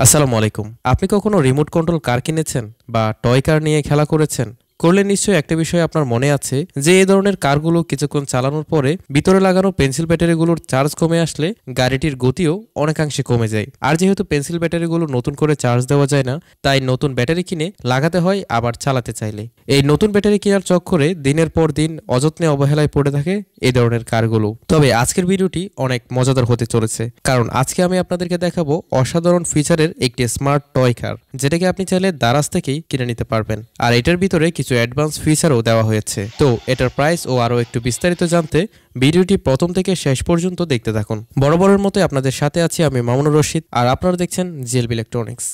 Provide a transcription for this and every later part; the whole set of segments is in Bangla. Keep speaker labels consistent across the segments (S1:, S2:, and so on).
S1: আসসালামু আলাইকুম। আপনি কখনো রিমোট কন্ট্রোল কার কিনেছেন বা টয় কার নিয়ে খেলা করেছেন? করলে নিশ্চয়ই একটা বিষয় আপনার মনে আছে যে এই ধরনের কারগুলো কিছুক্ষণ চালানোর পরে ভিতরে লাগানো পেন্সিল ব্যাটারিগুলোর চার্জ কমে আসলে গাড়িটির গতিও অনেকাংশে কমে যায়। আর যেহেতু পেন্সিল ব্যাটারিগুলো নতুন করে চার্জ দেওয়া যায় না, তাই নতুন ব্যাটারি কিনে লাগাতে হয় আবার চালাতে চাইলে। এই নতুন ব্যাটারি কেনার চক্করে দিনের পর দিন অযত্নে অবহেলায় পড়ে থাকে এই ধরনের কারগুলো। তবে আজকের ভিডিওটি অনেক মজাদার হতে চলেছে, কারণ আজকে আমি আপনাদেরকে দেখাবো অসাধারণ ফিচারের একটি স্মার্ট টয় কার, যেটাকে আপনি চাইলে দারাজ থেকেই কিনে নিতে পারবেন। আর এটার ভিতরে কিছু অ্যাডভান্স ফিচারও দেওয়া হয়েছে। তো এটার প্রাইস ও আরও একটু বিস্তারিত জানতে ভিডিওটি প্রথম থেকে শেষ পর্যন্ত দেখতে থাকুন। বরাবরের মতো আপনাদের সাথে আছি আমি মামুনুর রশিদ, আর আপনারা দেখছেন জিএলবি ইলেকট্রনিক্স।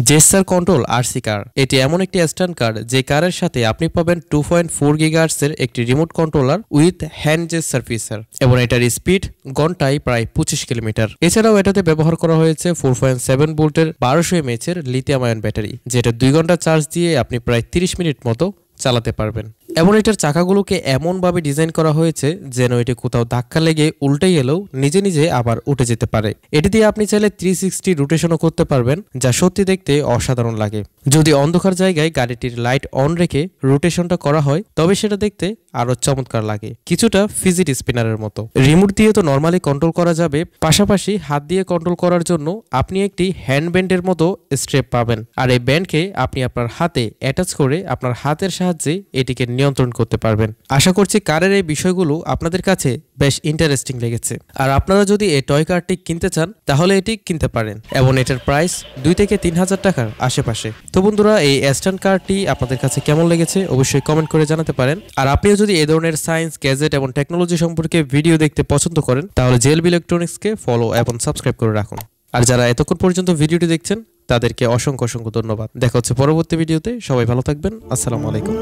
S1: জেসার কন্ট্রোল আরসি কার এটি এমন একটি স্ট্যান্ড কার যে কারের সাথে আপনি পাবেন 2.4 গিগাহার্টজের একটি remote controller with hand gesture feature, এবং এটার স্পিড ঘন্টায় প্রায় 25 কিলোমিটার। এছাড়াও এটাতে ব্যবহার করা হয়েছে 4.7 ভোল্টের 1200 mAh লিথিয়াম আয়ন ব্যাটারি, যেটা 2 ঘন্টা চার্জ দিয়ে আপনি প্রায় 30 মিনিট মতো চালাতে পারবেন। এমন এটার চাকাগুলোকে এমনভাবে ডিজাইন করা হয়েছে যেন এটি কোথাও ধাক্কা লেগে উল্টে গেলেও নিজে নিজে আবার উঠে যেতে পারে। এটি দিয়ে আপনি চাইলে 360 রোটেশনও করতে পারবেন, যা সত্যি দেখতে অসাধারণ লাগে। যদি অন্ধকার জায়গায় গাড়িটির লাইট অন রেখে রোটেশনটা করা হয় তবে সেটা দেখতে আরো চমৎকার লাগে, কিছুটা ফিজিট স্পিনারের মতো। রিমোট দিয়ে তো নর্মালি কন্ট্রোল করা যাবে, পাশাপাশি হাত দিয়ে কন্ট্রোল করার জন্য আপনি একটি হ্যান্ড ব্যান্ডের মতো স্ট্রেপ পাবেন, আর এই ব্যান্ডকে আপনি আপনার হাতে অ্যাটাচ করে আপনার হাতের সাহায্যে এটিকে নিয়ন্ত্রণ করতে পারবেন। আশা করছি কারের এই বিষয়গুলো আপনাদের কাছে বেশ ইন্টারেস্টিং লেগেছে। আর আপনারা যদি এই টয় কারটি কিনতে চান তাহলে এটি কিনতে পারেন, এবং এটার প্রাইস 2 থেকে 3,000 টাকার আশেপাশে। তো বন্ধুরা, এই স্ট্যান্ড কারটি আপনাদের কাছে কেমন লেগেছে অবশ্যই কমেন্ট করে জানাতে পারেন। আর আপনিও যদি এই ধরনের সায়েন্স, গ্যাজেট এবং টেকনোলজি সম্পর্কে ভিডিও দেখতে পছন্দ করেন তাহলে জিএলবি ইলেকট্রনিক্সকে ফলো এবং সাবস্ক্রাইব করে রাখুন। আর যারা এতক্ষণ পর্যন্ত ভিডিওটি দেখছেন তাদেরকে অসংখ্য অসংখ্য ধন্যবাদ। দেখা হচ্ছে পরবর্তী ভিডিওতে। সবাই ভালো থাকবেন। আসসালামু আলাইকুম।